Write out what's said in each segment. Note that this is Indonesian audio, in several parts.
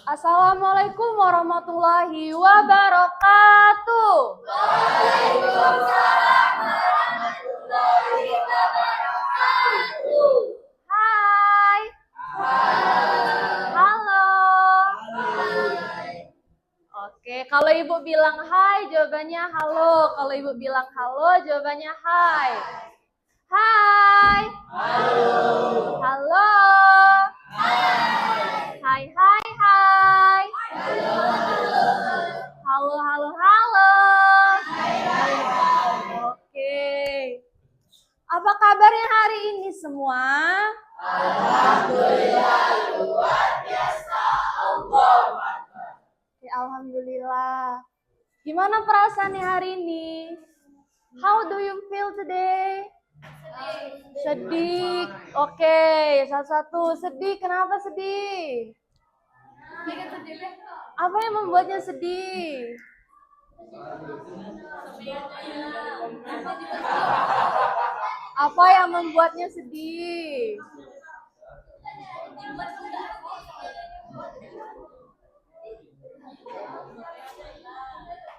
Assalamualaikum warahmatullahi wabarakatuh. Waalaikumsalam warahmatullahi wabarakatuh. Hai. Halo. Oke, kalau ibu bilang hai, jawabannya halo. Kalau ibu bilang halo, jawabannya hai. Hai. Halo. Halo. Hai, hai, hai. Halo, halo. Halo, halo, halo. Hai, hai, hai. Oke. Apa kabarnya hari ini semua? Alhamdulillah, luar biasa. Allah. Oke, alhamdulillah. Gimana perasaannya hari ini? How do you feel today? Sedih. Oke, satu-satu. Sedih, kenapa sedih? Apa yang membuatnya sedih? Apa yang membuatnya sedih?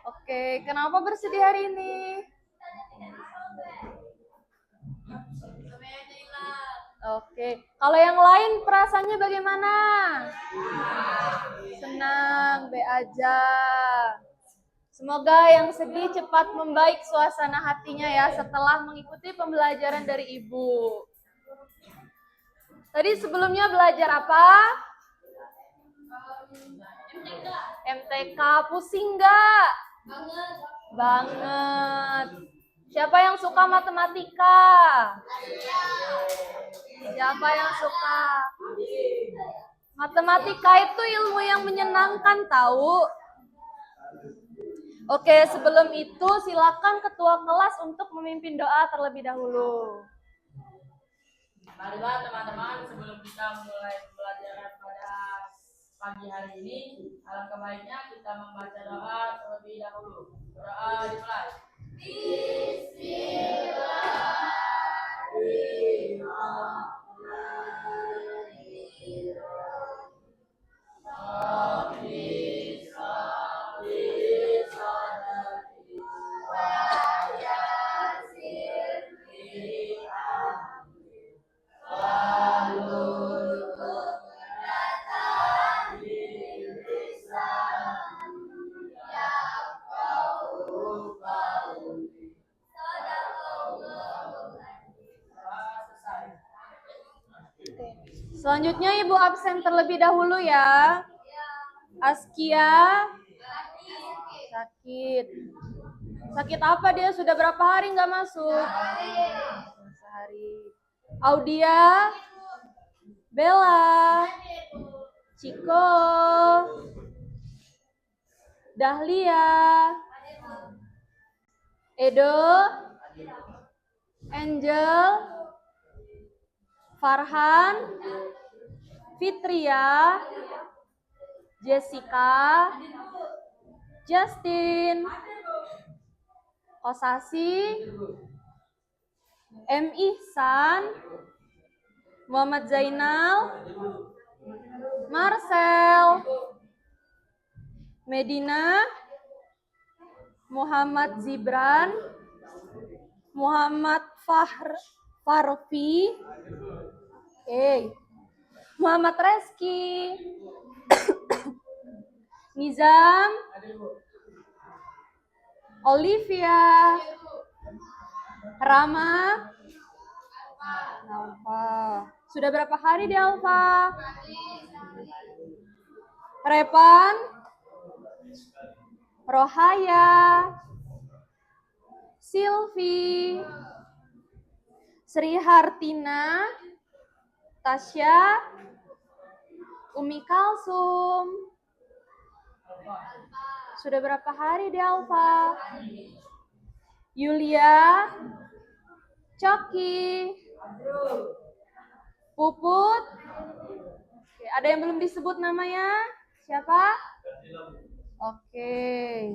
Oke, kenapa bersedih hari ini? Oke, kalau yang lain perasaannya bagaimana? Senang, be aja. Semoga yang sedih cepat membaik suasana hatinya ya setelah mengikuti pembelajaran dari ibu. Tadi sebelumnya belajar apa? MTK. Pusing nggak? Banget. Siapa yang suka matematika? Siapa yang suka? Matematika itu ilmu yang menyenangkan tahu. Oke, sebelum itu silakan ketua kelas untuk memimpin doa terlebih dahulu. Marilah teman-teman, sebelum kita mulai pembelajaran pada pagi hari ini, alangkah baiknya kita membaca doa terlebih dahulu. Doa dimulai. Selanjutnya Ibu absen terlebih dahulu ya. Askia sakit. Sakit apa dia? Sudah berapa hari nggak masuk? Sehari. Audia, Bella, Ciko, Dahlia, Edo, Angel, Farhan, Fitria, Jessica, Justin, Kosasi, M. Ihsan, Muhammad Zainal, Marcel, Medina, Muhammad Zibran, Muhammad Farfi, Muhammad Reski, Nizam, Olivia, Rama, Alfa. Sudah berapa hari di Alfa? Repan, Rohaya, Silvi, Sri Hartina, Tasya, Umi Kalsum. Sudah berapa hari di Alfa? Yulia, Coki, Puput. Oke, ada yang belum disebut namanya? Siapa? Oke.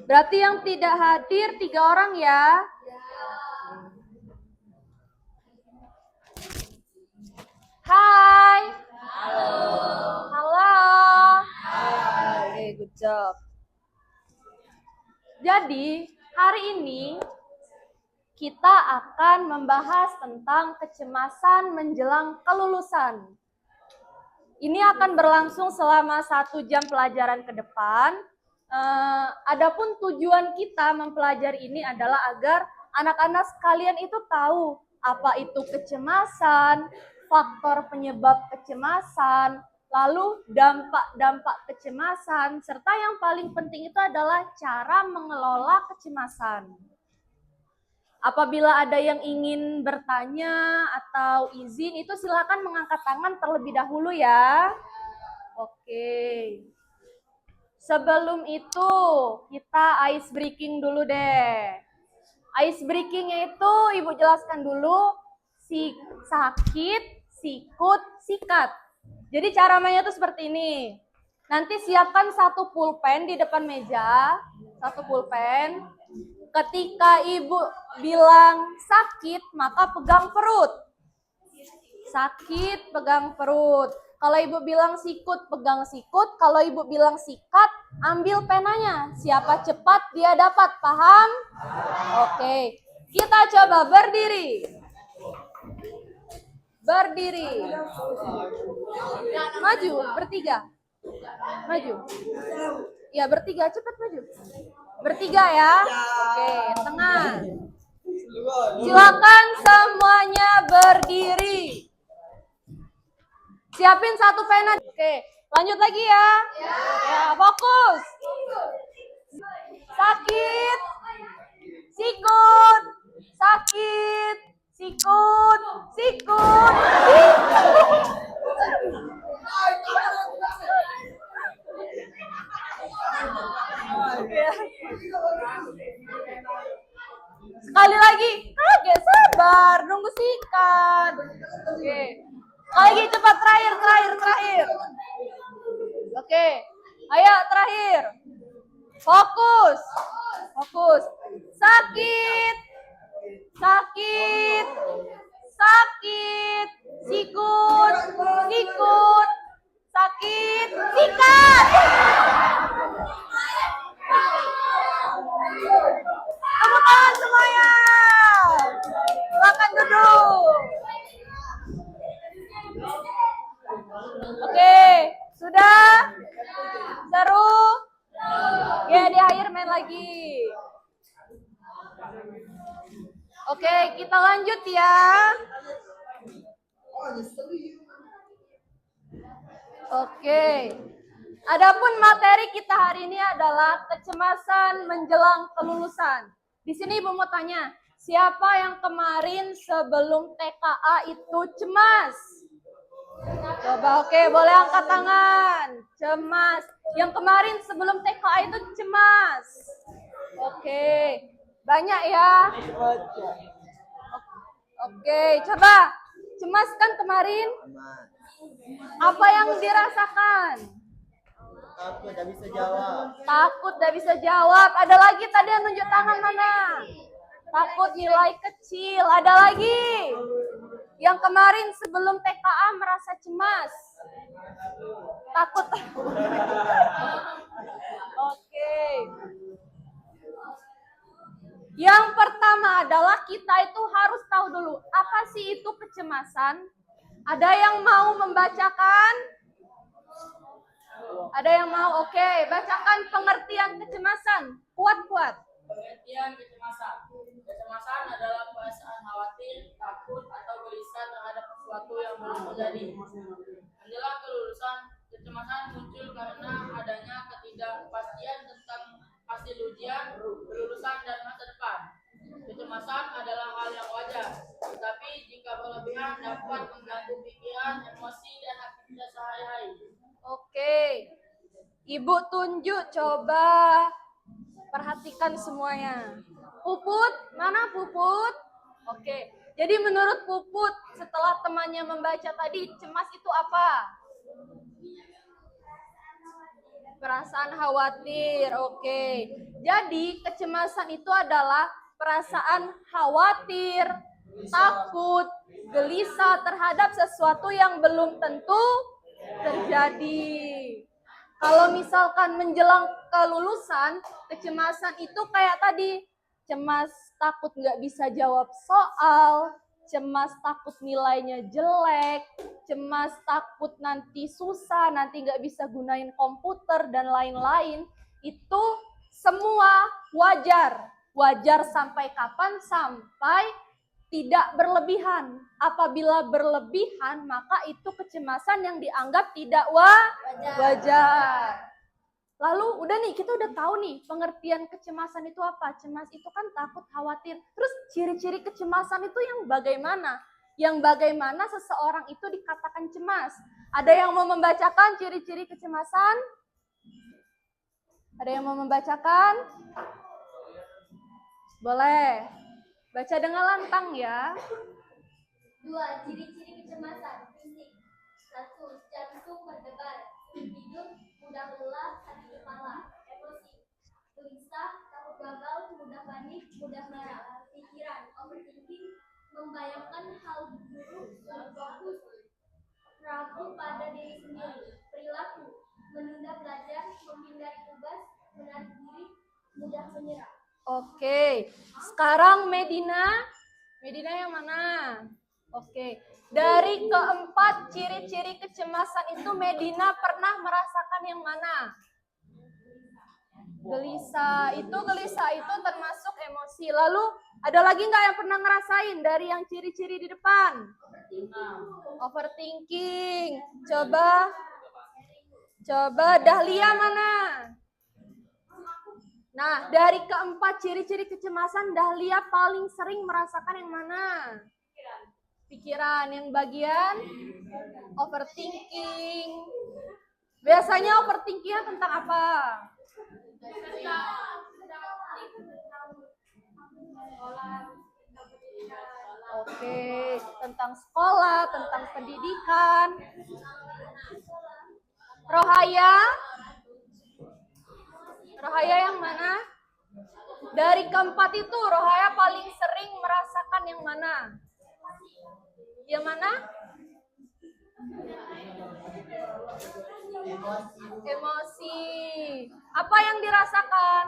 Berarti yang tidak hadir 3 orang ya? Hai. Halo. Jadi, hari ini kita akan membahas tentang kecemasan menjelang kelulusan. Ini akan berlangsung selama 1 jam pelajaran ke depan. Adapun tujuan kita mempelajari ini adalah agar anak-anak sekalian itu tahu apa itu kecemasan, faktor penyebab kecemasan, lalu dampak-dampak kecemasan, serta yang paling penting itu adalah cara mengelola kecemasan. Apabila ada yang ingin bertanya atau izin, itu silakan mengangkat tangan terlebih dahulu ya. Oke. Sebelum itu, kita ice breaking dulu deh. Ice breakingnya itu Ibu jelaskan dulu, sakit, sikut, sikat. Jadi cara mainnya itu seperti ini. Nanti siapkan 1 pulpen di depan meja, 1 pulpen. Ketika Ibu bilang sakit, maka pegang perut. Sakit, pegang perut. Kalau Ibu bilang sikut, pegang sikut. Kalau Ibu bilang sikat, ambil penanya. Siapa cepat, dia dapat. Paham? Oke. Kita coba berdiri. Berdiri. Maju, bertiga. Maju. Ya, bertiga. Cepat maju. Bertiga ya. Oke, tengah. Silakan semuanya berdiri. Siapin 1 pena. Oke, lanjut lagi ya. Ya, fokus. Sakit. Sikut. Sakit. Sikut. Sikut. Sekali lagi. Oke, sabar. Nunggu sikat. Oke. Lagi cepat, terakhir. Oke. Ayo, terakhir. Fokus. Sakit. Sikut. Sakit. Sikat. Tepuk tangan semuanya. Silakan duduk. Oke, sudah? Seru? Ya, di akhir main lagi. Oke, kita lanjut ya. Oke. Adapun materi kita hari ini adalah kecemasan menjelang kelulusan. Di sini Ibu mau tanya, siapa yang kemarin sebelum TKA itu cemas? Coba, oke, boleh angkat tangan. Cemas. Yang kemarin sebelum TKA itu cemas. Oke, banyak ya. Oke, coba. Cemas kan kemarin? Apa yang dirasakan? Takut tidak bisa jawab. Takut tidak bisa jawab. Ada lagi tadi yang tunjuk tangan mana? Takut nilai kecil. Ada lagi? Yang kemarin sebelum TKA merasa cemas. Takut. Oke. Yang pertama adalah kita itu harus tahu dulu apa sih itu kecemasan. Ada yang mau membacakan? Ada yang mau? Oke, bacakan pengertian kecemasan. Kuat-kuat. Pengertian kecemasan. Kecemasan adalah perasaan khawatir, takut, atau gelisah terhadap sesuatu yang belum terjadi. Menjelang kelulusan, kecemasan muncul karena adanya ketidakpastian tentang hasil ujian, kelulusan, dan masa depan. Kecemasan adalah hal yang wajar, tetapi jika berlebihan dapat mengganggu pikiran, emosi, dan aktivitas sehari-hari. Oke, Ibu tunjuk, coba perhatikan semuanya. Puput, mana Puput? Oke, jadi menurut Puput, setelah temannya membaca tadi, cemas itu apa? Perasaan khawatir, oke. Jadi kecemasan itu adalah perasaan khawatir, takut, gelisah terhadap sesuatu yang belum tentu terjadi. Kalau misalkan menjelang kelulusan, kecemasan itu kayak tadi, cemas takut nggak bisa jawab soal, cemas takut nilainya jelek, cemas takut nanti susah, nanti nggak bisa gunain komputer dan lain-lain. Itu semua wajar. Wajar sampai kapan? Sampai tidak berlebihan. Apabila berlebihan, maka itu kecemasan yang dianggap tidak wajar. Lalu udah nih, kita udah tahu nih pengertian kecemasan itu apa. Cemas itu kan takut, khawatir. Terus ciri-ciri kecemasan itu yang bagaimana? Yang bagaimana seseorang itu dikatakan cemas? Ada yang mau membacakan ciri-ciri kecemasan? Ada yang mau membacakan? Boleh. Baca dengan lantang ya. 2. Ciri-ciri kecemasan fisik. 1. Jantung berdebar, sulit tidur, mudah lelah, sakit kepala. Emosi. Gelisah, takut gagal, mudah panik, mudah marah. Pikiran, overthinking, membayangkan hal buruk, sulit fokus, ragu pada diri sendiri. Perilaku, menunda belajar, menghindari tugas, menarik diri, mudah menyerah. Oke, sekarang Medina yang mana? Oke, dari keempat ciri-ciri kecemasan itu Medina pernah merasakan yang mana? Gelisah itu termasuk emosi. Lalu ada lagi nggak yang pernah ngerasain dari yang ciri-ciri di depan? Overthinking. Coba Dahlia mana? Nah, dari keempat ciri-ciri kecemasan, Dahlia paling sering merasakan yang mana? Pikiran. Yang bagian overthinking. Biasanya overthinkingnya tentang apa? Oke, tentang sekolah, tentang pendidikan. Rohaya yang mana? Dari keempat itu, Rohaya paling sering merasakan yang mana? Yang mana? Emosi. Apa yang dirasakan?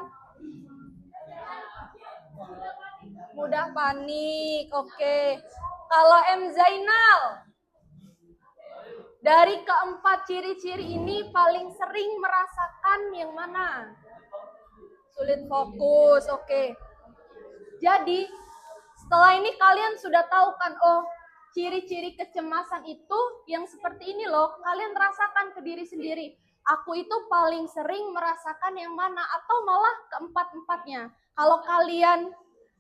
Mudah panik. Oke. Kalau M. Zainal, dari keempat ciri-ciri ini paling sering merasakan yang mana? Sulit fokus. Oke. Jadi, setelah ini kalian sudah tahu kan, oh, ciri-ciri kecemasan itu yang seperti ini loh, kalian rasakan ke diri sendiri. Aku itu paling sering merasakan yang mana atau malah keempat-empatnya. Kalau kalian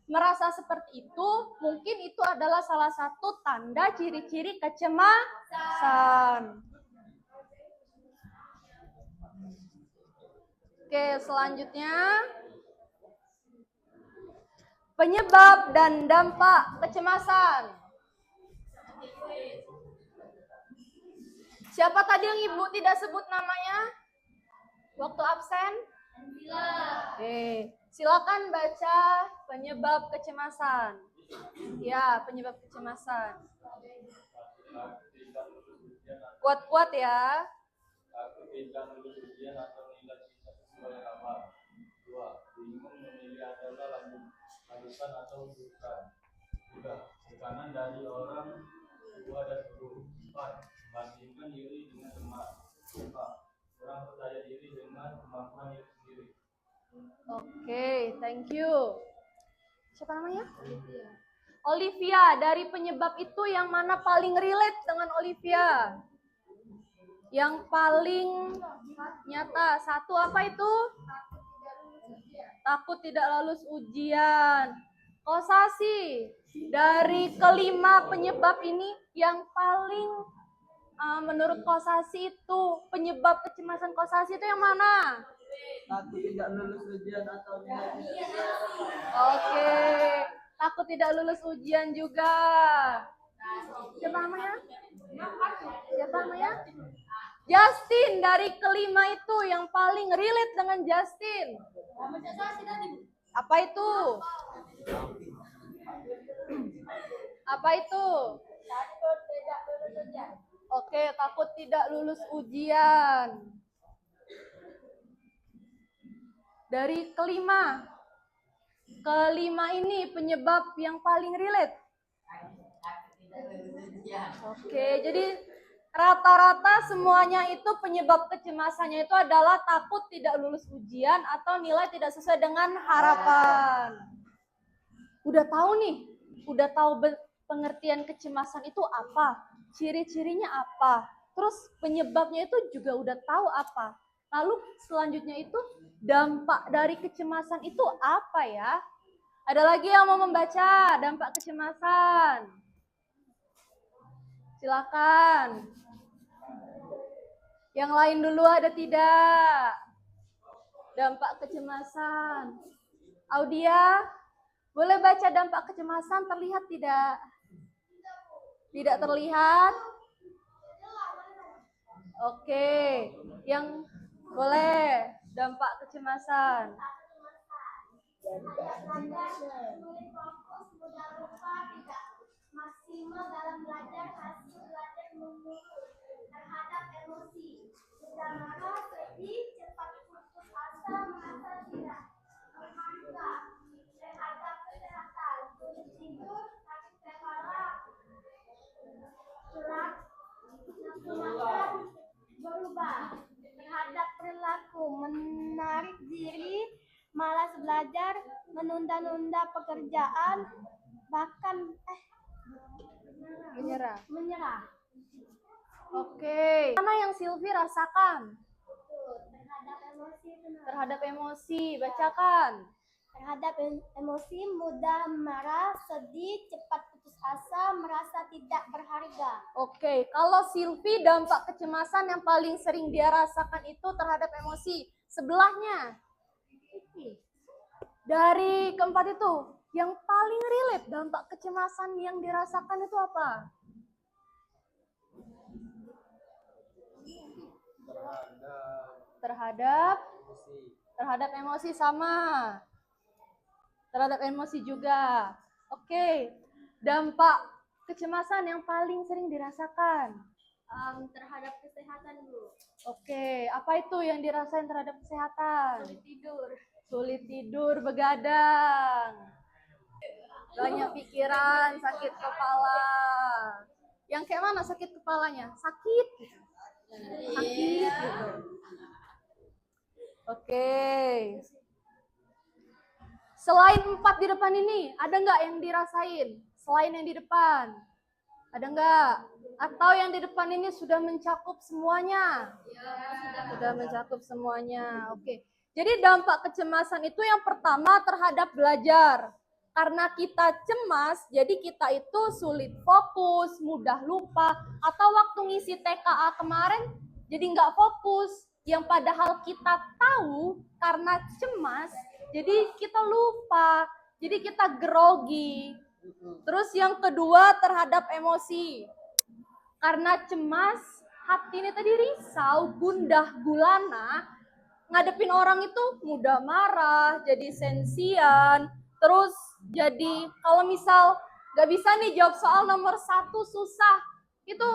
merasa seperti itu, mungkin itu adalah salah satu tanda ciri-ciri kecemasan. Oke, selanjutnya penyebab dan dampak kecemasan. Siapa tadi yang Ibu tidak sebut namanya? Waktu absen? Oke, silakan baca penyebab kecemasan. Ya, penyebab kecemasan. Kuat-kuat ya. Takut tidak lulus ujian atau nilai tidak sesuai harapan. 2. Bingung memilih adalah lanjutan atau bukan. 3. Tekanan dari orang tua dan guru. 4. Membandingkan diri dengan teman. 5. Kurang percaya diri dengan kemampuan diri sendiri. Oke, thank you. Siapa namanya? Olivia. Dari penyebab itu yang mana paling relate dengan Olivia? Yang paling nyata. 1 apa itu? Takut tidak lulus ujian. Kosasi. Dari kelima penyebab ini yang paling menurut Kosasi itu penyebab kecemasan Kosasi itu yang mana? Takut tidak lulus ujian atau nilai tidak. Oke, takut tidak lulus ujian juga. Siapa namanya? Justin. Dari kelima itu yang paling relate dengan Justin. Apa itu? Takut tidak lulus ujian. Oke, takut tidak lulus ujian. Dari kelima. Kelima ini penyebab yang paling relate. Oke, jadi rata-rata semuanya itu penyebab kecemasannya itu adalah takut tidak lulus ujian atau nilai tidak sesuai dengan harapan. Udah tahu nih, udah tahu pengertian kecemasan itu apa, ciri-cirinya apa, terus penyebabnya itu juga udah tahu apa. Lalu selanjutnya itu dampak dari kecemasan itu apa ya? Ada lagi yang mau membaca dampak kecemasan? Silakan. Yang lain dulu ada tidak? Dampak kecemasan. Audia, boleh baca dampak kecemasan, terlihat tidak? Tidak terlihat? Oke, yang boleh dampak kecemasan. Sulit fokus, mudah lupa, tidak maksimal dalam belajar, hasil belajar menurun terhadap emosi, mudah marah, sedih, cepat putus asa, merasa tidak berharga terhadap kesehatan, sulit tidur, sakit kepala, berat, nafsu makan, berubah terhadap perilaku, menarik diri, malas belajar, menunda-nunda pekerjaan, bahkan menyerah. Oke. Mana yang Silvi rasakan? Terhadap emosi, Terhadap emosi, bacakan. terhadap emosi, mudah marah, sedih, cepat putus asa, merasa tidak berharga. Oke, kalau Silvi dampak kecemasan yang paling sering dia rasakan itu terhadap emosi. Sebelahnya. Dari keempat itu, yang paling relate dampak kecemasan yang dirasakan itu apa? Terhadap emosi sama. Terhadap emosi juga. Oke. Dampak kecemasan yang paling sering dirasakan Terhadap kesehatan, Bu. Oke, apa itu yang dirasain terhadap kesehatan? Sulit tidur. Sulit tidur, begadang. Banyak pikiran, sakit kepala. Yang kayak mana sakit kepalanya? Sakit. Sakit gitu. Oke. Selain 4 di depan ini, ada nggak yang dirasain? Selain yang di depan? Ada nggak? Atau yang di depan ini sudah mencakup semuanya? Sudah mencakup semuanya. Oke. Jadi dampak kecemasan itu yang pertama terhadap belajar. Karena kita cemas, jadi kita itu sulit fokus, mudah lupa, atau waktu ngisi TKA kemarin jadi nggak fokus. Yang padahal kita tahu karena cemas, jadi kita lupa, jadi kita grogi. Terus yang kedua terhadap emosi. Karena cemas, hati ini tadi risau, gundah gulana, ngadepin orang itu mudah marah, jadi sensian, terus jadi kalau misal gak bisa nih jawab soal nomor 1 susah, itu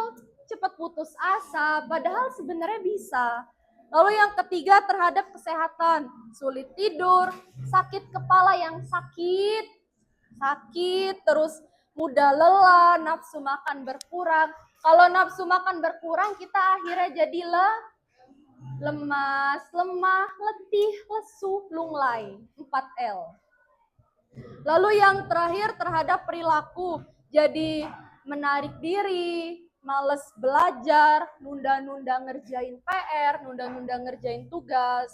cepat putus asa, padahal sebenarnya bisa. Lalu yang ketiga terhadap kesehatan, sulit tidur, sakit kepala yang sakit, terus mudah lelah, nafsu makan berkurang. Kalau nafsu makan berkurang, kita akhirnya jadi lemas, lemah, letih, lesu, lunglai. 4L. Lalu yang terakhir terhadap perilaku, jadi menarik diri, males belajar, nunda-nunda ngerjain PR, nunda-nunda ngerjain tugas.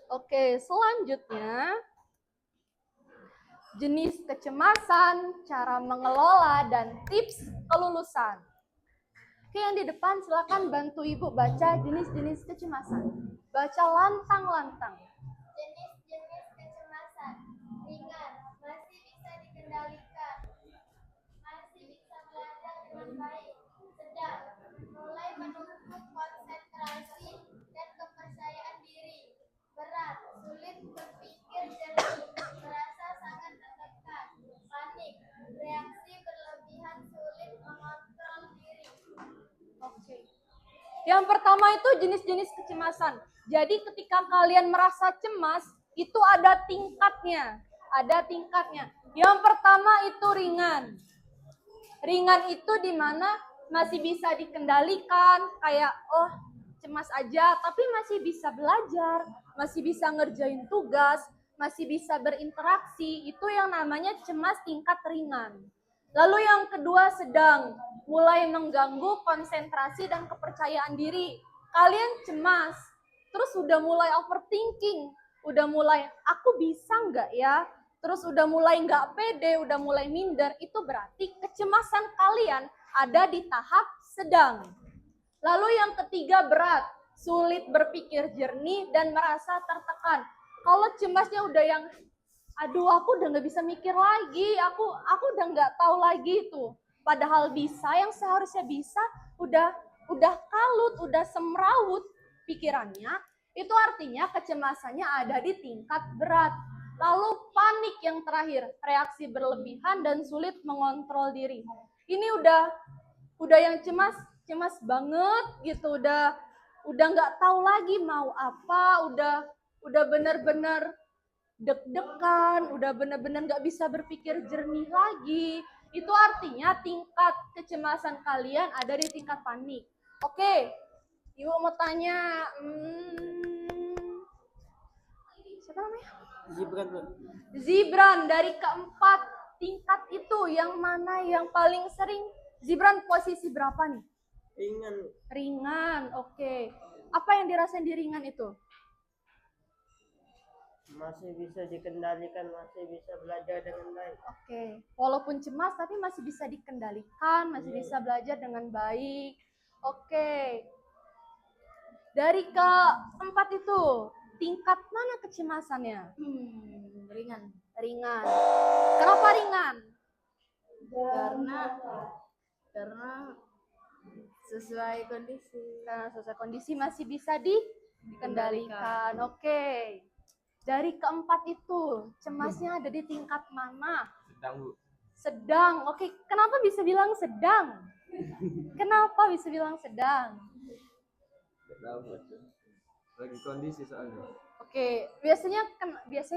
Oke, selanjutnya jenis kecemasan, cara mengelola, dan tips kelulusan. Oke, yang di depan silakan bantu Ibu baca jenis-jenis kecemasan. Baca lantang-lantang. Jenis-jenis kecemasan ringan, masih bisa dikendalikan, masih bisa belajar dengan baik. Sedang, mulai menuntut konsentrasi dan kepercayaan diri. Berat, sulit berpikir jernih, merasa sangat tertekan. Panik, reaksi berlebihan, sulit mengontrol diri. Oke. Yang pertama itu jenis-jenis kecemasan. Jadi ketika kalian merasa cemas, itu ada tingkatnya. Ada tingkatnya. Yang pertama itu ringan. Ringan itu di mana masih bisa dikendalikan, kayak oh cemas aja, tapi masih bisa belajar, masih bisa ngerjain tugas, masih bisa berinteraksi. Itu yang namanya cemas tingkat ringan. Lalu yang kedua sedang, mulai mengganggu konsentrasi dan kepercayaan diri. Kalian cemas, terus udah mulai overthinking, udah mulai aku bisa nggak ya? Terus udah mulai nggak pede, udah mulai minder, itu berarti kecemasan kalian ada di tahap sedang. Lalu yang ketiga berat, sulit berpikir jernih dan merasa tertekan. Kalau cemasnya udah yang aduh aku udah nggak bisa mikir lagi, aku udah nggak tahu lagi itu. Padahal bisa, yang seharusnya bisa udah kalut, udah semrawut pikirannya, itu artinya kecemasannya ada di tingkat berat. Lalu panik yang terakhir, reaksi berlebihan dan sulit mengontrol diri. Ini udah yang cemas banget gitu, udah nggak tahu lagi mau apa, udah bener-bener deg-degan, udah bener-bener nggak bisa berpikir jernih lagi. Itu artinya tingkat kecemasan kalian ada di tingkat panik. Oke, Ibu mau tanya, siapa namanya? Gibran, Bu. Zibran, dari keempat tingkat itu yang mana yang paling sering? Zibran posisi berapa nih? Ringan. Ringan, oke. Apa yang dirasain di ringan itu? Masih bisa dikendalikan, masih bisa belajar dengan baik. Oke, walaupun cemas tapi masih bisa dikendalikan, masih bisa belajar dengan baik. Oke. Dari keempat itu, tingkat mana kecemasannya? Ringan. Ringan. Kenapa ringan? Karena sesuai kondisi. Karena sesuai kondisi masih bisa dikendalikan. Oke. Dari keempat itu, cemasnya ada di tingkat mana? Sedang, Bu. Sedang. Oke, kenapa bisa bilang sedang? Kenapa bisa bilang sedang? Lagi kondisi soalnya. Oke, biasanya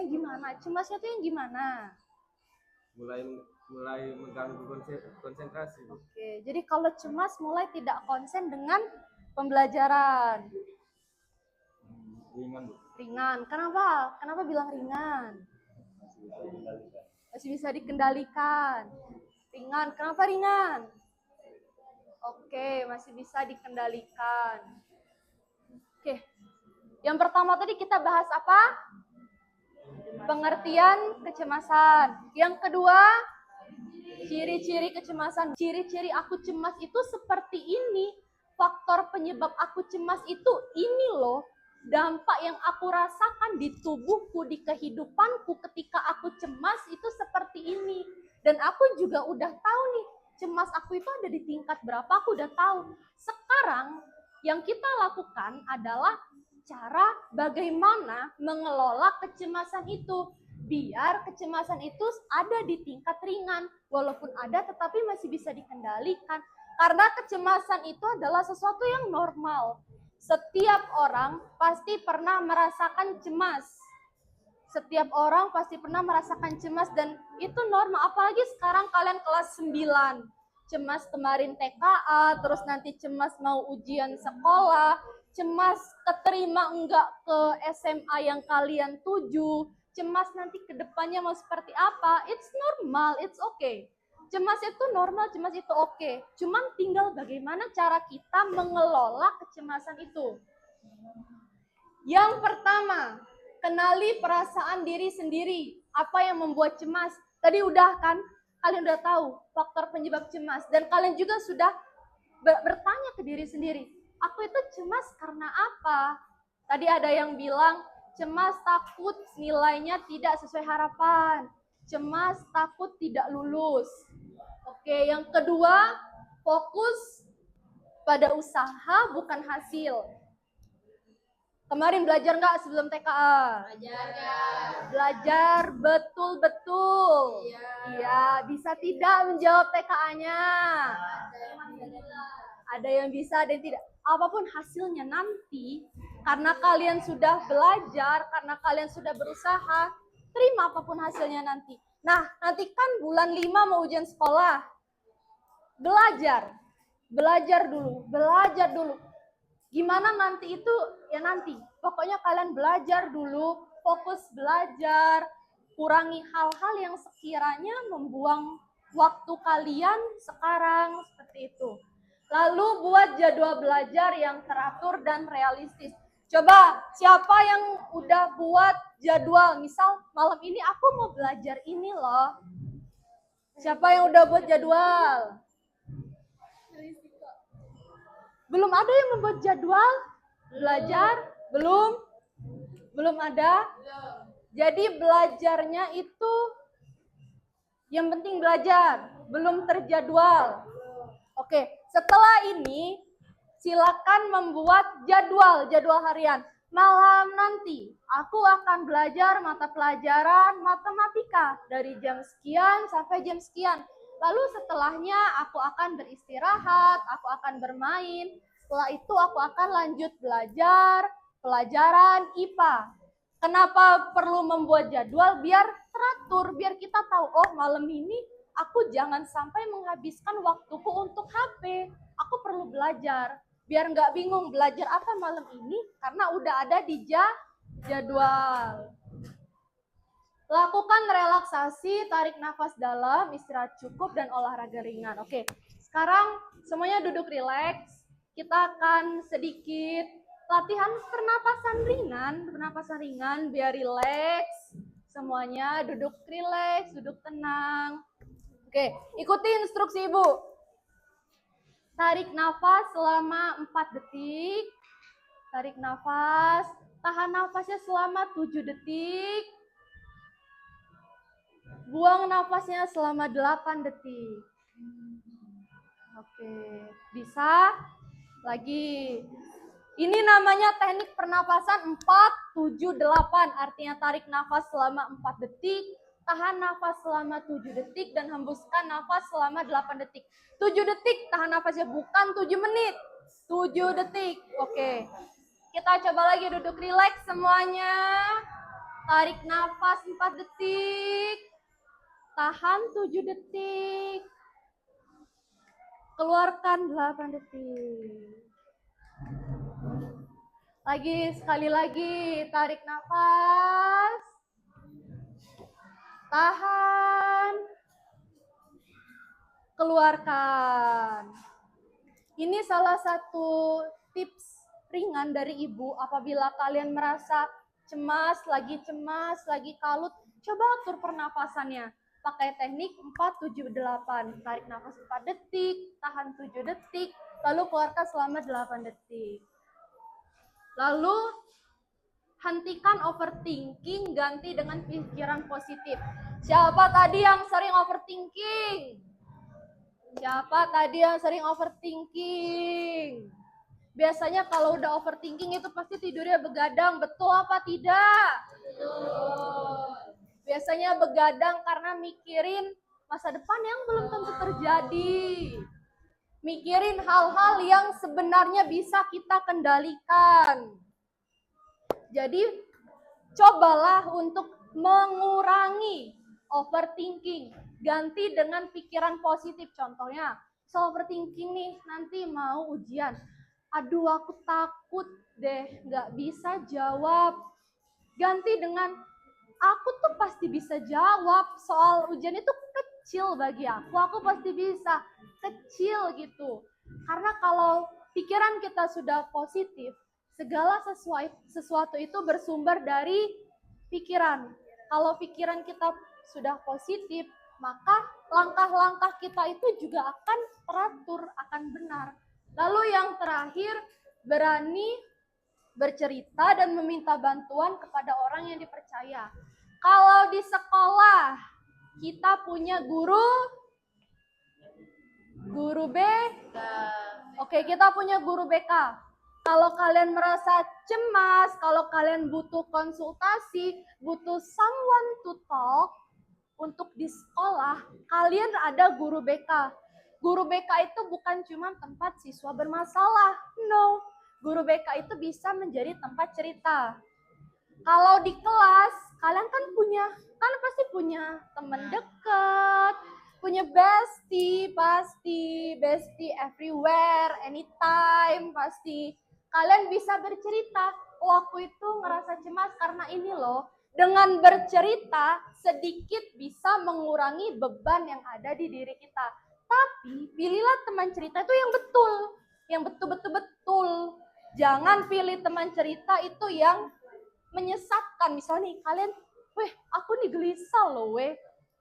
gimana? Cemasnya tuh yang gimana? Mulai mengganggu konsentrasi. Oke, jadi kalau cemas mulai tidak konsen dengan pembelajaran. Ringan, Bu. Ringan. Kenapa? Kenapa bilang ringan? Masih bisa dikendalikan. Ringan. Kenapa ringan? Oke, masih bisa dikendalikan. Oke. Yang pertama tadi kita bahas apa? Pengertian kecemasan. Yang kedua, ciri-ciri kecemasan. Ciri-ciri aku cemas itu seperti ini. Faktor penyebab aku cemas itu ini loh. Dampak yang aku rasakan di tubuhku, di kehidupanku ketika aku cemas itu seperti ini. Dan aku juga udah tahu nih, cemas aku itu ada di tingkat berapa, aku udah tahu. Sekarang yang kita lakukan adalah cara bagaimana mengelola kecemasan itu. Biar kecemasan itu ada di tingkat ringan. Walaupun ada tetapi masih bisa dikendalikan. Karena kecemasan itu adalah sesuatu yang normal. Setiap orang pasti pernah merasakan cemas. Setiap orang pasti pernah merasakan cemas dan itu normal. Apalagi sekarang kalian kelas 9. Cemas kemarin TKA, terus nanti cemas mau ujian sekolah, cemas keterima enggak ke SMA yang kalian tuju, cemas nanti ke depannya mau seperti apa. It's normal, it's okay. Cemas itu normal, cemas itu oke. Cuman tinggal bagaimana cara kita mengelola kecemasan itu. Yang pertama, kenali perasaan diri sendiri. Apa yang membuat cemas? Tadi udah kan? Kalian udah tahu faktor penyebab cemas. Dan kalian juga sudah bertanya ke diri sendiri. Aku itu cemas karena apa? Tadi ada yang bilang, cemas takut nilainya tidak sesuai harapan. Cemas takut tidak lulus. Oke, yang kedua, fokus pada usaha bukan hasil. Kemarin belajar nggak sebelum TKA? Belajar betul-betul. Iya, bisa tidak menjawab TKA-nya? ada yang bisa, ada yang tidak. Apapun hasilnya nanti, karena kalian sudah belajar, karena kalian sudah berusaha, terima apapun hasilnya nanti. Nah, nanti kan bulan 5 mau ujian sekolah. Belajar dulu. Gimana nanti itu ya nanti. Pokoknya kalian belajar dulu, fokus belajar, kurangi hal-hal yang sekiranya membuang waktu kalian sekarang seperti itu. Lalu buat jadwal belajar yang teratur dan realistis. Coba siapa yang udah buat jadwal? Misal malam ini aku mau belajar ini loh. Siapa yang udah buat jadwal? Belum ada yang membuat jadwal belajar? Belum ada. Jadi belajarnya itu yang penting belajar, belum terjadwal. Oke, setelah ini silakan membuat jadwal harian. Malam nanti aku akan belajar mata pelajaran matematika dari jam sekian sampai jam sekian. Lalu setelahnya aku akan beristirahat, aku akan bermain. Setelah itu aku akan lanjut belajar pelajaran IPA. Kenapa perlu membuat jadwal? Biar teratur, biar kita tahu, oh malam ini aku jangan sampai menghabiskan waktuku untuk HP. Aku perlu belajar. Biar nggak bingung belajar apa malam ini, karena udah ada di jadwal. Lakukan relaksasi, tarik nafas dalam, istirahat cukup, dan olahraga ringan. Oke, sekarang semuanya duduk rileks. Kita akan sedikit latihan pernapasan ringan biar rileks. Semuanya duduk rileks, duduk tenang. Oke, ikuti instruksi Ibu. Tarik nafas selama 4 detik. Tarik nafas, tahan nafasnya selama 7 detik. Buang nafasnya selama 8 detik. Oke, bisa? Lagi. Ini namanya teknik pernapasan 4-7-8. Artinya tarik nafas selama 4 detik, tahan nafas selama 7 detik, dan hembuskan nafas selama 8 detik. 7 detik tahan nafasnya, bukan 7 menit. 7 detik. Oke. Kita coba lagi, duduk rileks semuanya. Tarik nafas 4 detik. Tahan 7 detik. Keluarkan 8 detik. Lagi, sekali lagi, tarik nafas, tahan, keluarkan. Ini salah satu tips ringan dari Ibu apabila kalian merasa cemas, lagi kalut, coba atur pernapasannya. Pakai teknik 4-7-8. Tarik nafas 4 detik, tahan 7 detik, lalu keluarkan selama 8 detik. Lalu hentikan overthinking, ganti dengan pikiran positif. Siapa tadi yang sering overthinking? Biasanya kalau udah overthinking itu pasti tidurnya begadang, betul apa tidak? Betul. Biasanya begadang karena mikirin masa depan yang belum tentu terjadi. Mikirin hal-hal yang sebenarnya bisa kita kendalikan. Jadi, cobalah untuk mengurangi overthinking. Ganti dengan pikiran positif. Contohnya, overthinking nih, nanti mau ujian. Aduh, aku takut deh, nggak bisa jawab. Ganti dengan, aku tuh pasti bisa jawab. Soal ujian itu kecil bagi aku pasti bisa. Kecil gitu. Karena kalau pikiran kita sudah positif, segala sesuatu itu bersumber dari pikiran. Kalau pikiran kita sudah positif, maka langkah-langkah kita itu juga akan teratur, akan benar. Lalu yang terakhir, berani bercerita dan meminta bantuan kepada orang yang dipercaya. Kalau di sekolah, kita punya guru BK. Oke, kita punya guru BK. Kalau kalian merasa cemas, kalau kalian butuh konsultasi, butuh someone to talk untuk di sekolah, kalian ada guru BK. Guru BK itu bukan cuma tempat siswa bermasalah. No. Guru BK itu bisa menjadi tempat cerita. Kalau di kelas, kalian kan pasti punya teman dekat, punya bestie, pasti bestie everywhere, anytime, pasti. Kalian bisa bercerita, oh aku itu ngerasa cemas karena ini loh. Dengan bercerita, sedikit bisa mengurangi beban yang ada di diri kita. Tapi, pilihlah teman cerita itu yang betul. Yang betul-betul. Jangan pilih teman cerita itu yang menyesatkan. Misalnya nih, kalian, aku nih gelisah loh,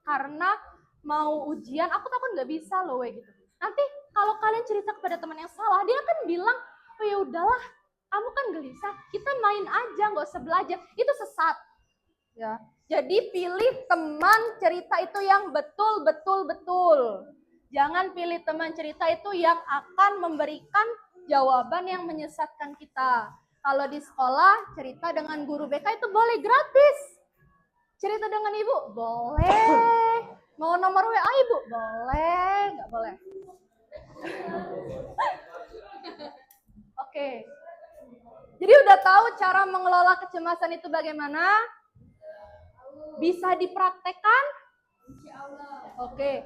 karena mau ujian, aku takut nggak bisa loh, gitu. Nanti kalau kalian cerita kepada teman yang salah, dia akan bilang, oh ya udahlah, kamu kan gelisah, kita main aja, nggak usah belajar. Itu sesat. Ya, jadi pilih teman cerita itu yang betul. Jangan pilih teman cerita itu yang akan memberikan jawaban yang menyesatkan kita. Kalau di sekolah, cerita dengan guru BK itu boleh gratis. Cerita dengan ibu, boleh. Mau nomor WA ibu? Boleh, nggak boleh. Oke. Jadi udah tahu cara mengelola kecemasan itu bagaimana? Bisa dipraktekkan? Oke.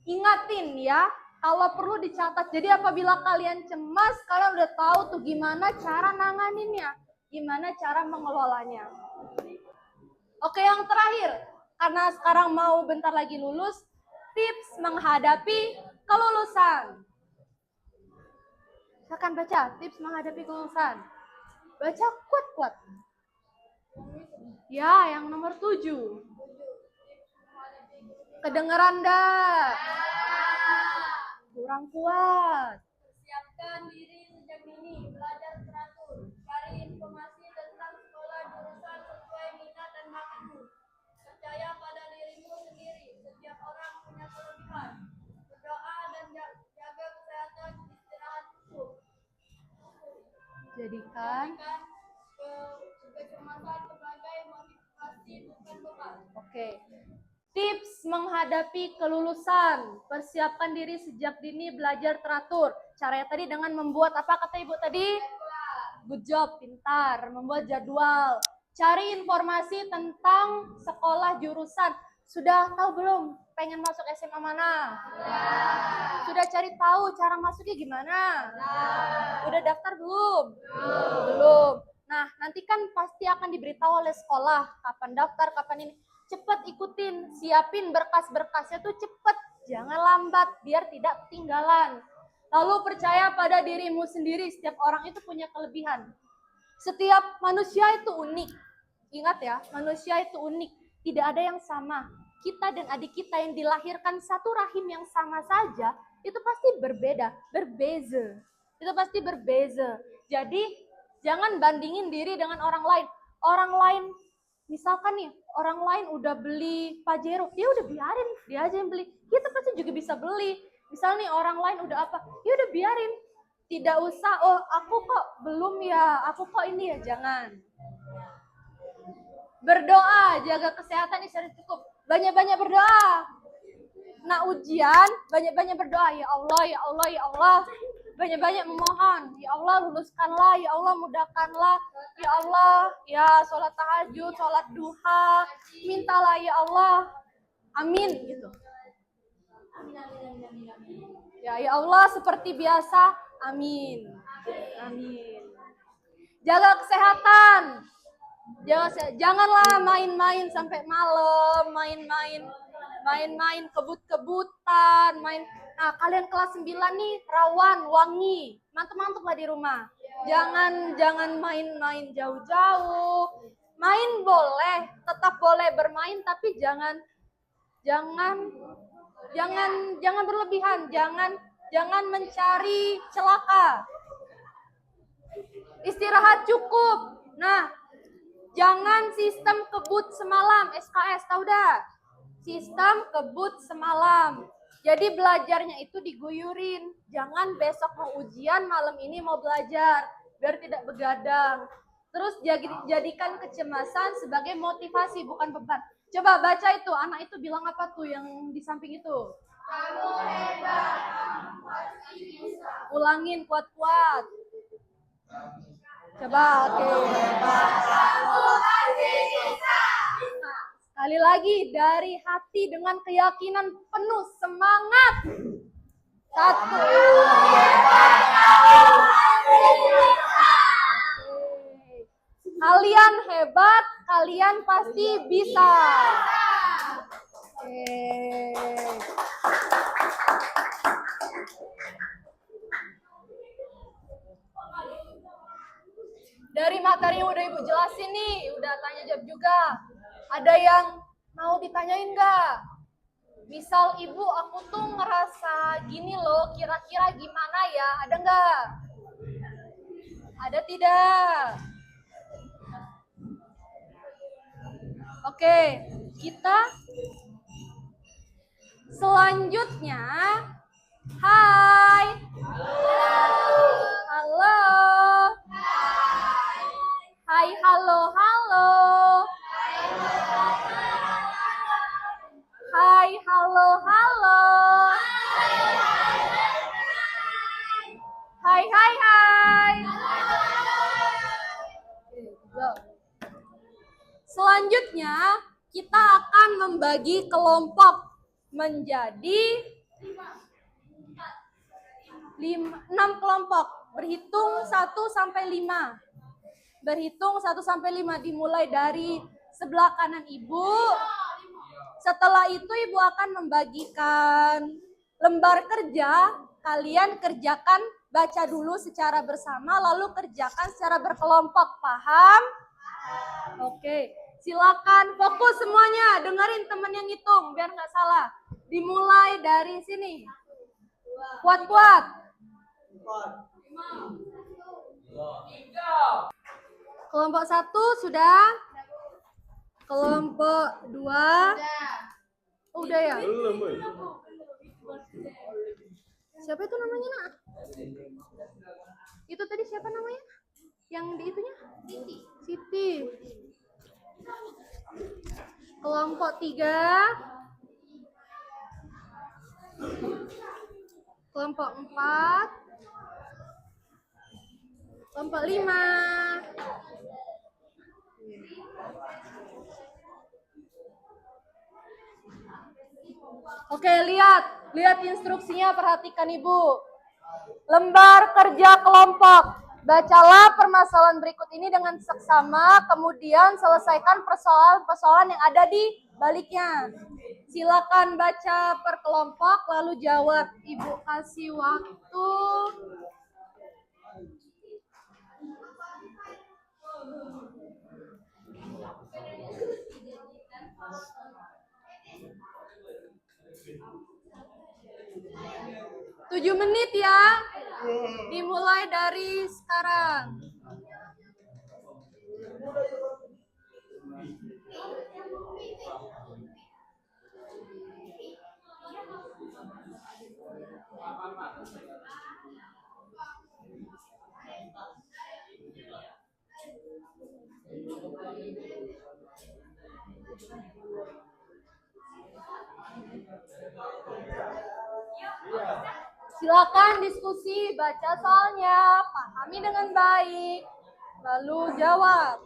Ingatin ya, kalau perlu dicatat. Jadi apabila kalian cemas, kalian udah tahu tuh gimana cara nanganinnya, gimana cara mengelolanya. Oke, yang terakhir, karena sekarang mau bentar lagi lulus, tips menghadapi kelulusan. Silakan baca, tips menghadapi kelulusan. Baca kuat-kuat. Ya, yang nomor 7. Kedengeran dah? Kurang kuat. Persiapkan diri sejak dini, belajar teratur, cari informasi tentang sekolah jurusan sesuai minat dan bakatmu. Percaya pada dirimu sendiri, setiap orang punya kelebihan. Berdoa dan jaga kesehatan, istirahat cukup. Jadikan Kecemasan sebagai motivasi bukan beban. Oke. Tips menghadapi kelulusan. Persiapkan diri sejak dini, belajar teratur. Caranya tadi dengan membuat apa kata ibu tadi? Good job, pintar. Membuat jadwal. Cari informasi tentang sekolah jurusan. Sudah tahu belum pengen masuk SMA mana? Sudah cari tahu cara masuknya gimana? Udah daftar belum? Belum. Nah, nanti kan pasti akan diberitahu oleh sekolah kapan daftar, kapan ini. Cepat ikutin, siapin berkas-berkasnya tuh cepat, jangan lambat biar tidak ketinggalan. Lalu percaya pada dirimu sendiri, setiap orang itu punya kelebihan. Setiap manusia itu unik. Ingat ya, manusia itu unik, tidak ada yang sama. Kita dan adik kita yang dilahirkan satu rahim yang sama saja, itu pasti berbeda, berbeza. Itu pasti berbeza. Jadi, jangan bandingin diri dengan orang lain. Orang lain, misalkan nih, orang lain udah beli Pajero, ya udah biarin, dia aja yang beli. Kita pasti juga bisa beli. Misalnya nih orang lain udah apa, ya udah biarin. Tidak usah, oh aku kok belum ya, aku kok ini ya, jangan. Berdoa, jaga kesehatan, istirahat cukup. Banyak-banyak berdoa. Nah ujian, banyak-banyak berdoa. Ya Allah, ya Allah, ya Allah. Banyak-banyak memohon, ya Allah luluskanlah, ya Allah mudahkanlah, ya Allah, ya sholat tahajud, sholat duha, mintalah ya Allah, amin gitu. Ya Allah seperti biasa, amin, amin. Jaga kesehatan, janganlah main-main sampai malam, main-main kebut-kebutan, Nah, kalian kelas 9 nih rawan, wangi, mantep-mantep lah di rumah. Jangan main-main jauh-jauh. Main boleh, tetap boleh bermain, tapi jangan berlebihan, jangan mencari celaka. Istirahat cukup. Nah, jangan sistem kebut semalam, SKS, tahu dah? Sistem kebut semalam. Jadi belajarnya itu diguyurin. Jangan besok mau ujian, malam ini mau belajar. Biar tidak begadang. Terus jadikan kecemasan sebagai motivasi, bukan beban. Coba baca itu, anak itu bilang apa tuh yang di samping itu? Ulangin kuat-kuat. Coba, oke. Nah, sekali lagi dari hati dengan keyakinan penuh semangat. 1. Kalian hebat, kalian pasti bisa. Dari materi yang udah Ibu jelasin nih, udah tanya jawab juga. Ada yang mau ditanyain nggak? Misal Ibu, aku tuh ngerasa gini loh, kira-kira gimana ya? Ada nggak? Ada tidak? Oke, kita selanjutnya. Hai. Halo. Hai, halo, halo. Hai, halo, halo. Hai, hai, hai. Selanjutnya, kita akan membagi kelompok menjadi 6 kelompok. Berhitung 1 sampai 5. Berhitung 1 sampai 5 dimulai dari sebelah kanan Ibu. Setelah itu Ibu akan membagikan lembar kerja. Kalian kerjakan, baca dulu secara bersama, lalu kerjakan secara berkelompok. Paham? Oke, silakan fokus semuanya. Dengerin temen yang hitung biar nggak salah. Dimulai dari sini. Kuat-kuat. Kelompok 1 sudah. Kelompok 2. Udah ya? Siapa itu namanya, Nak? Itu tadi siapa namanya? Yang di itunya? Siti. Kelompok 3. Kelompok 4. Kelompok 5. Oke, lihat instruksinya, perhatikan Ibu. Lembar kerja kelompok. Bacalah permasalahan berikut ini dengan seksama, kemudian selesaikan persoalan-persoalan yang ada di baliknya. Silakan baca per kelompok lalu jawab. Ibu kasih waktu 7 menit ya. Dimulai dari sekarang. Silakan diskusi, baca soalnya, pahami dengan baik, lalu jawab.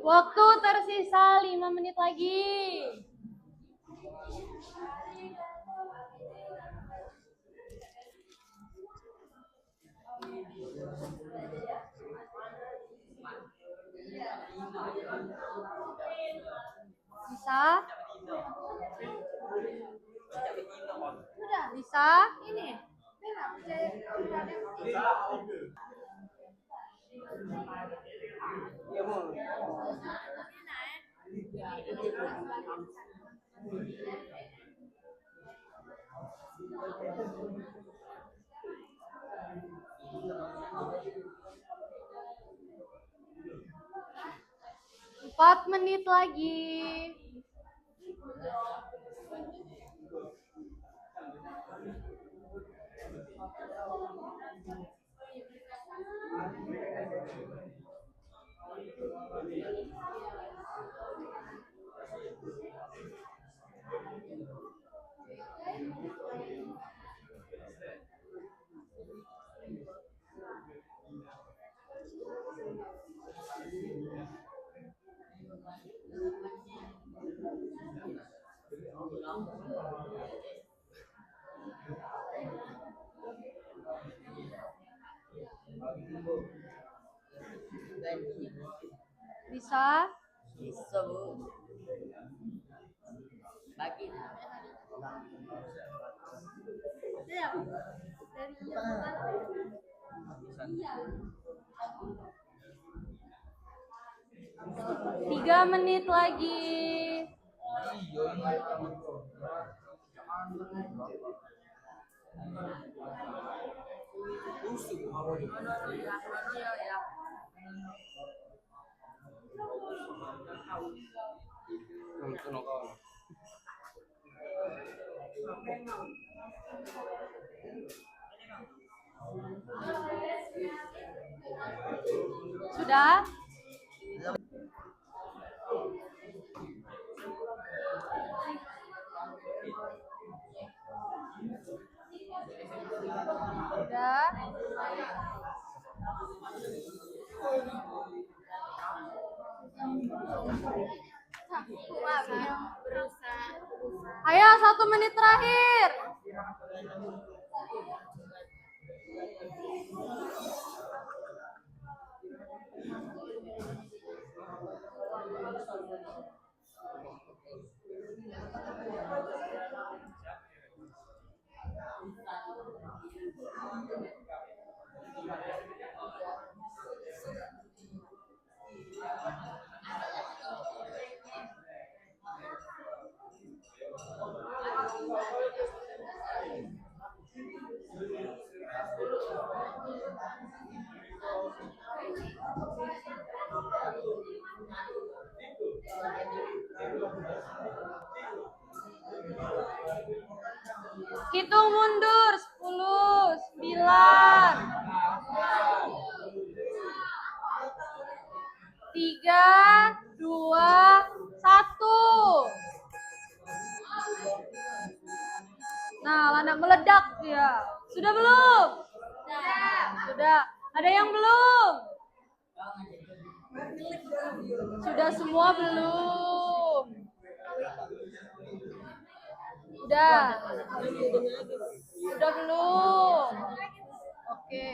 Waktu tersisa 5 menit lagi. Bisa? Bisa? Ini. Empat menit lagi. Bisa? Bisa, Bu. Bagi. Tiga menit lagi. Sudah? Sudah? Ayo, 1 menit terakhir. Hitung mundur. 10, 9, 3, 2, 1. Nah, landak meledak ya. Sudah belum? Sudah. Ada yang belum? Sudah semua belum? Sudah. Sudah belum? Oke.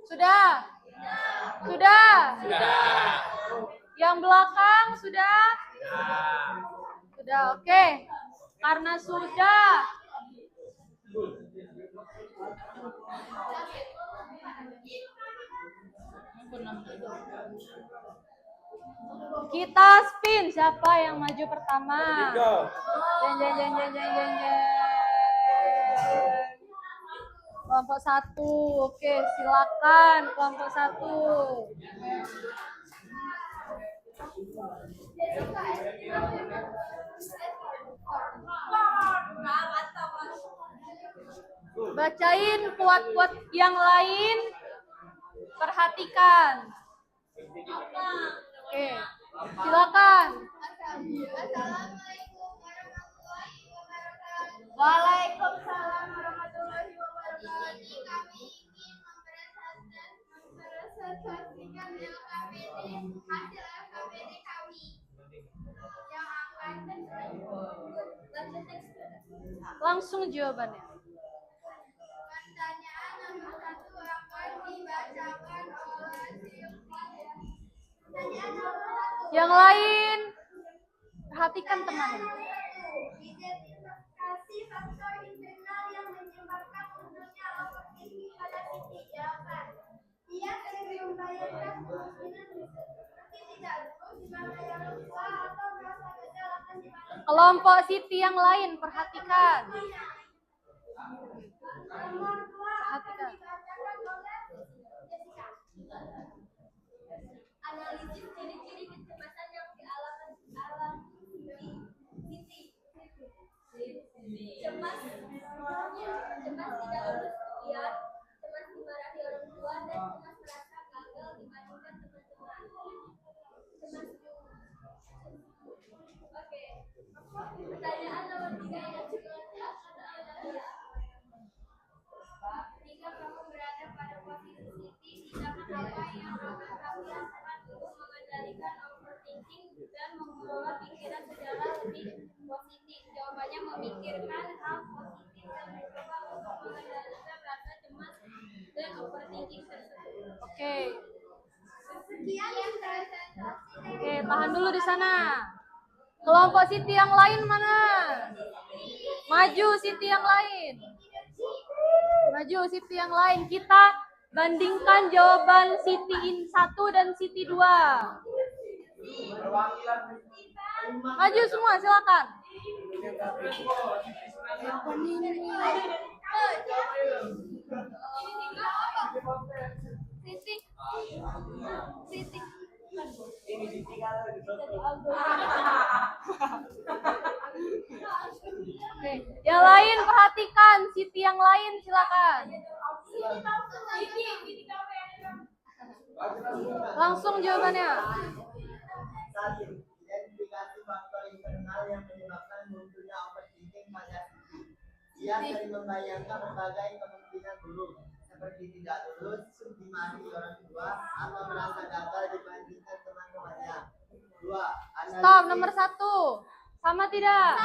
Sudah? Sudah? Yang belakang sudah? Sudah, oke. Karena sudah. Kita spin. Siapa yang maju pertama? Jeng, jeng, jeng, jeng, jeng, jeng, jeng. Kelompok 1. Oke, silakan kelompok 1. Bacain kuat-kuat yang lain. Perhatikan. Oke, silakan. Assalamualaikum warahmatullahi wabarakatuh. Waalaikumsalam warahmatullahi wabarakatuh. Di sini kami ingin mempresentasikan LKPD hasil LKPD kami yang akan baca teks. Langsung jawabannya. Pertanyaan nomor 1 akan dibacakan oleh Sylvia. Pertanyaan nomor 1. Yang lain, perhatikan temannya. Identifikasi faktor internal yang menyebabkan munculnya overthinking pada Siti. Jawaban. Ia sering membayangkan kemungkinan seperti tidak lulus di mata yang lupa atau merasa gagal akan dimana. Kelompok Siti yang lain, perhatikan. Nomor 2 akan Perhatikan. dibacakan oleh Jessica. Analisis ciri-ciri kecemasan yang dialami Siti. Cemas tidak lulus ujian, cemas dimarahi orang tua, dan cemas merasa gagal dibandingkan teman-teman. Cemas. Oke. Pertanyaan nomor 3 yang dibacakan adalah jika kamu berada pada posisi Siti, tindakan apa yang akan kamu lakukan untuk mengendalikan overthinking dan mengelola pikiran secara lebih positif? Jawabannya memikirkan hal positif dan mencoba untuk mengendalikan rasa cemas dan overthinking tersebut. Oke. Sekian yang presentasi. Oke, tahan dulu di sana. Kelompok Siti yang lain mana? Maju Siti yang lain. Maju Siti yang lain. Kita bandingkan jawaban Siti 1 dan Siti 2. Maju semua, silakan. Siti. Oke, yang lain perhatikan. Siti yang lain silakan. Langsung jawabannya. Satu, identifikasi faktor internal yang menyebabkan munculnya overthinking pada Siti. Ia sering membayangkan berbagai kemungkinan buruk, seperti tidak lulus, dimarahi orang tua, atau merasa gagal dibandingkan teman-temannya. Dua, Stop, nomor 1. Sama tidak?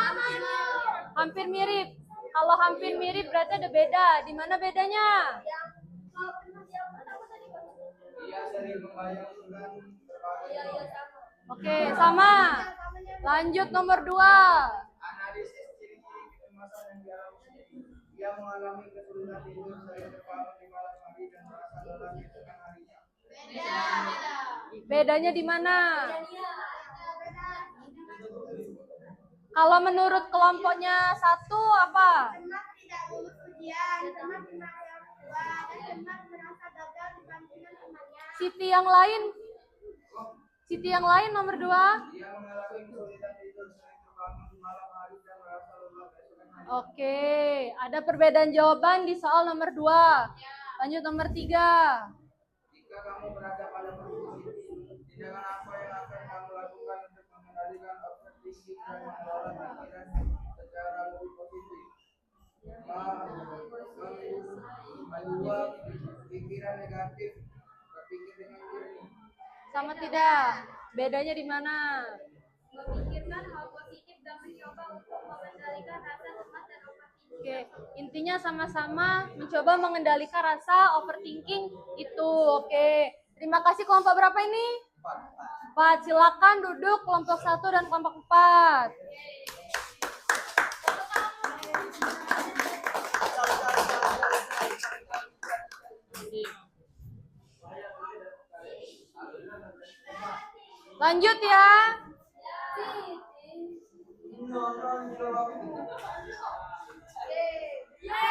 Hampir mirip. Kalau hampir mirip berarti ada beda. Di mana bedanya? Ia sering membayangkan berbagai Oke, sama. Lanjut nomor 2. analisis ciri-ciri kecemasan yang dialami Siti. Ia mengalami kesulitan tidur, sering terbangun di malam hari dan merasa lelah di tengah harinya. Bedanya di mana? Kalau menurut kelompoknya 1 apa? Cemas tidak lulus ujian, cemas dimarahi orang tua, dan cemas merasa gagal dibandingkan temannya. Siti yang lain nomor 2. Ia mengalami kesulitan tidur, sering terbangun di malam hari dan merasa lelah keesokan harinya. Oke, ada perbedaan jawaban di soal nomor 2. Lanjut nomor 3. Jika kamu berada pada posisi Siti, tindakan apa yang akan kamu lakukan untuk mengendalikan overthinking dan mengelola pikiran secara lebih positif? Membuat pikiran negatif, berpikir dengan jernih. Sama tidak? Bedanya di mana? Memikirkan hal positif dan mencoba untuk mengendalikan rasa cemas dan overthinking. Oke, intinya sama-sama mencoba mengendalikan rasa overthinking itu. Oke, terima kasih. Kelompok berapa ini? 4. Silakan duduk kelompok 1 dan kelompok 4. Lanjut ya.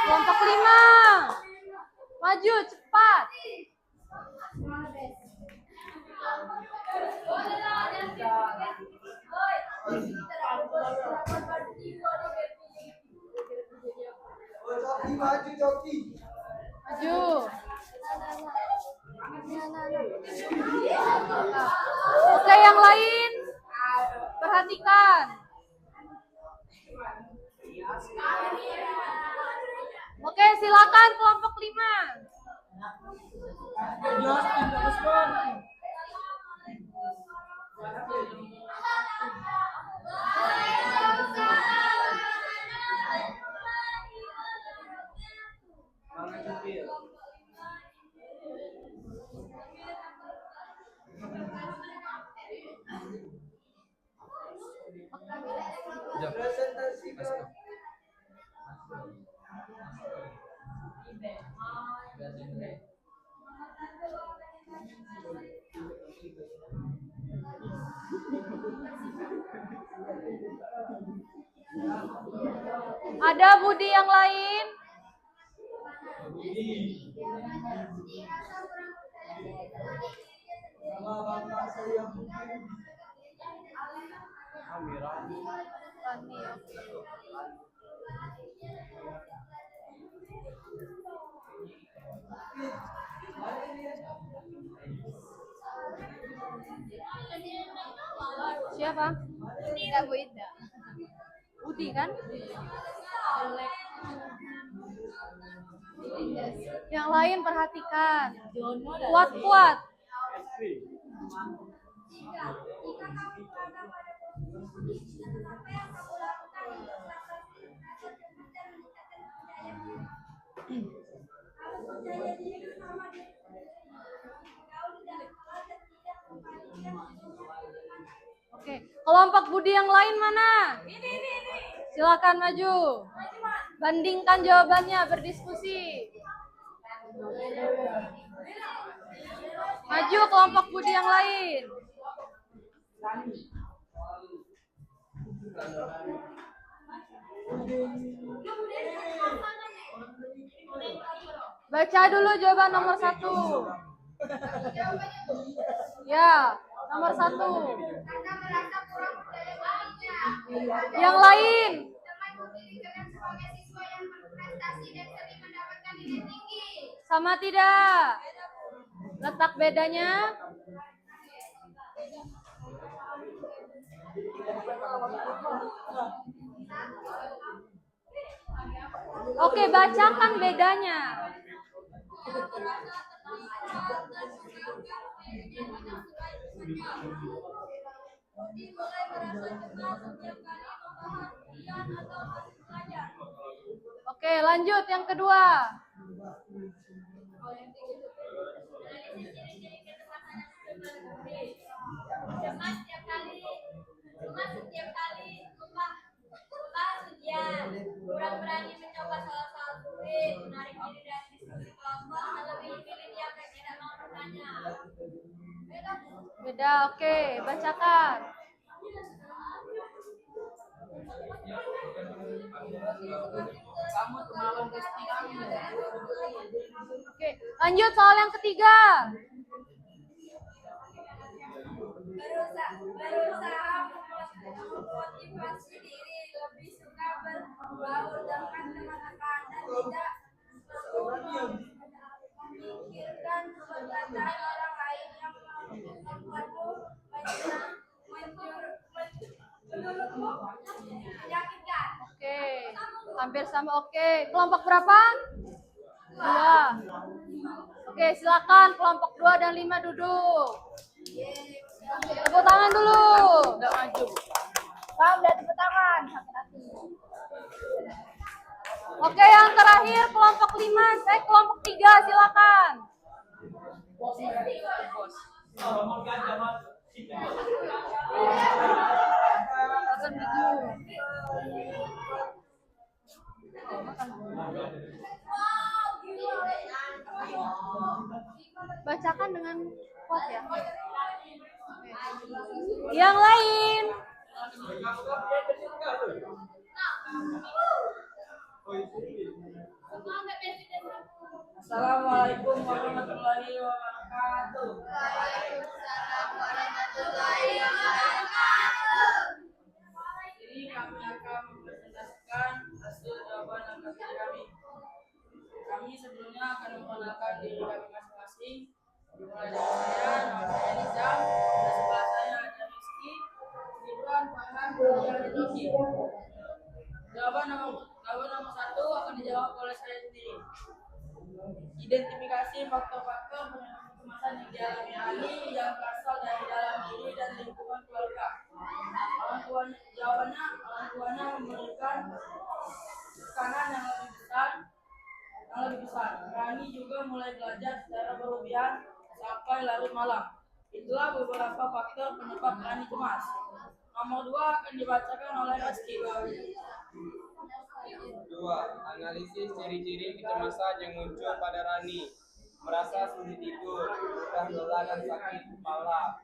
Kelompok 5. Maju cepat. Joki maju Joki. Maju. Oke, yang lain perhatikan. Oke, silakan kelompok 5. Ada Budi yang lain? Siapa? Tidak Bu Ida. Budi kan? Yang lain perhatikan. Kuat-kuat. Oke, kelompok Budi yang lain mana? Ini. Silakan maju. Bandingkan jawabannya, berdiskusi. Maju kelompok Budi yang lain. Baca dulu jawaban nomor 1. Ya, nomor 1. Karena merasa kurang berdaya lainnya. Yang lain. Teman didirikan sebagai siswa yang berprestasi dan sering mendapatkan nilai tinggi. Sama tidak? Letak bedanya? Oke, bacakan bedanya. Oke, lanjut yang kedua. Setiap kali lupa ujian, kurang berani mencoba soal-soal sulit, menarik diri dari diskusi kelompok, atau pilih-pilih diam dan tidak mau bertanya. Beda, oke, bacakan. Oke, lanjut soal yang ketiga. Berusaha memotivasi diri, lebih suka berbaur dengan teman-teman dan tidak memikirkan perkataan orang lain yang membuatmu menurutmu menyakitkan. Oke, hampir sama. Oke, kelompok berapa? 2. Oke, silakan kelompok 2 dan 5 duduk. Tepuk tangan dulu. Udah maju. Udah tepuk tangan. Oke, yang terakhir kelompok 5. Kelompok 3, silakan. Bacakan dengan kuat ya. Yang lain. Assalamualaikum warahmatullahi wabarakatuh. Waalaikumsalam warahmatullahi wabarakatuh. Ini kami akan mempresentasikan hasil jawaban angkatan kami. kami sebelumnya akan memperkenalkan diri kami masing-masing. Dimulai dari saya, nama saya Nizam, dan sebelah saya ada Rizky, Gibran, Farhan, dan Rizky. Jawaban nomor 1 akan dijawab oleh saya sendiri. Identifikasi faktor-faktor penyebab kecemasan yang dialami Ani yang berasal dari dalam diri dan lingkungan keluarga. Jawabannya, orang tuanya memberikan tekanan yang lebih besar. Rani juga mulai belajar secara berlebihan sampai larut malam. Itulah beberapa faktor penyebab Rani cemas. Nomor 2 akan dibacakan oleh Rizky. 2. Analisis ciri-ciri kecemasan yang muncul pada Rani. Merasa sulit tidur, mudah lelah dan sakit kepala.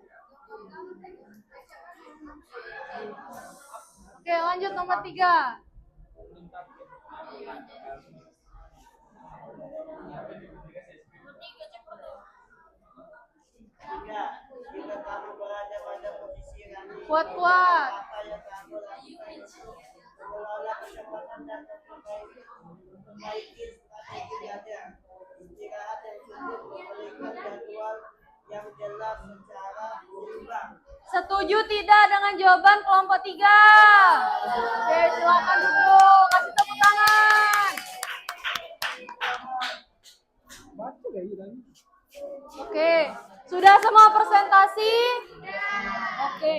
Oke, lanjut nomor 3. Tiga, jika kamu berada pada posisi Rani, Kuat-kuat. apa yang kamu lakukan? Mengelola kecemasan dan memperbaiki strategi belajar. Istirahat yang cukup, memberikan jadwal yang jelas secara seimbang. Setuju tidak dengan jawaban kelompok 3? Oke, silakan duduk. Kasih tepuk tangan. Oke, sudah semua presentasi? Oke,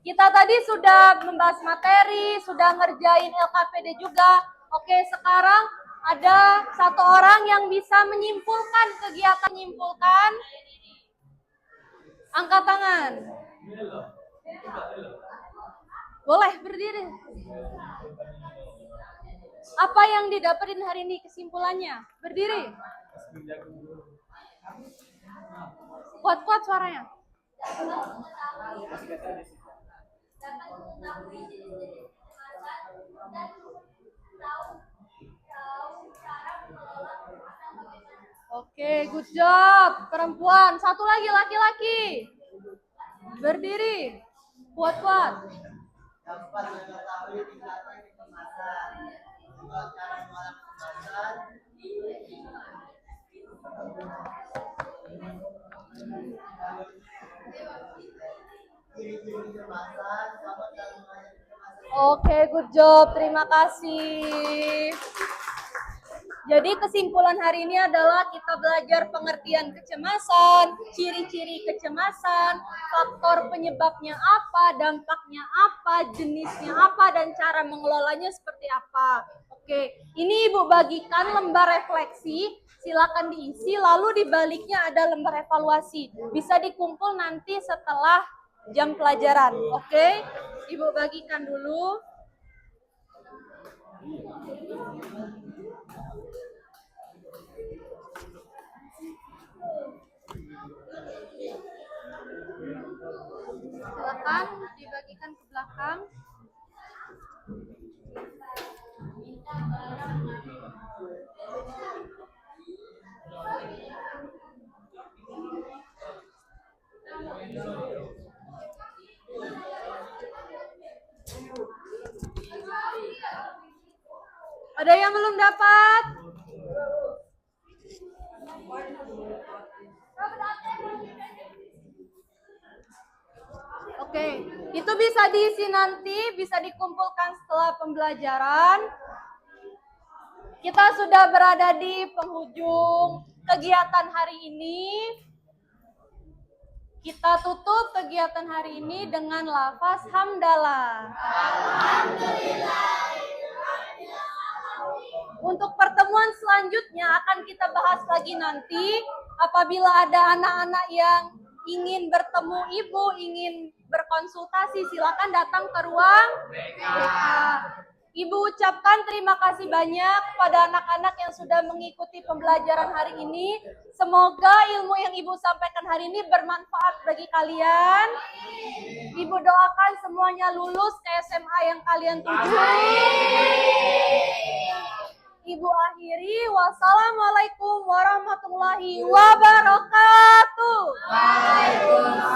kita tadi sudah membahas materi, sudah ngerjain LKPD juga. Oke, sekarang ada satu orang yang bisa menyimpulkan kegiatan menyimpulkan. Angkat tangan. Boleh berdiri. Apa yang didapetin hari ini kesimpulannya? Berdiri. Kuat-kuat suaranya. dapat mengetahui jenis-jenis kecemasan dan tahu cara mengelola kecemasan bagaimana. Oke, good job. Perempuan. Satu lagi laki-laki. Berdiri. Kuat-kuat. Dapat mengetahui tingkatan kecemasan, juga cara mengolah kecemasan, ciri-ciri kecemasan, sama cara menghadapi kecemasan. Oke, good job. Terima kasih. Jadi kesimpulan hari ini adalah kita belajar pengertian kecemasan, ciri-ciri kecemasan, faktor penyebabnya apa, dampaknya apa, jenisnya apa, dan cara mengelolanya seperti apa. Oke, ini Ibu bagikan lembar refleksi, silakan diisi, lalu di baliknya ada lembar evaluasi. Bisa dikumpul nanti setelah jam pelajaran. Oke, Ibu bagikan dulu. Silakan dibagikan ke belakang. Ada yang belum dapat? Oke, itu bisa diisi nanti, bisa dikumpulkan setelah pembelajaran. Kita sudah berada di penghujung kegiatan hari ini. Kita tutup kegiatan hari ini dengan lafaz hamdalah. Untuk pertemuan selanjutnya akan kita bahas lagi nanti. Apabila ada anak-anak yang ingin bertemu Ibu, ingin berkonsultasi, silakan datang ke ruang BK. Ibu ucapkan terima kasih banyak kepada anak-anak yang sudah mengikuti pembelajaran hari ini. Semoga ilmu yang Ibu sampaikan hari ini bermanfaat bagi kalian. Ibu doakan semuanya lulus ke SMA yang kalian tuju. Ibu akhiri, wassalamualaikum warahmatullahi wabarakatuh. Waalaikumsalam.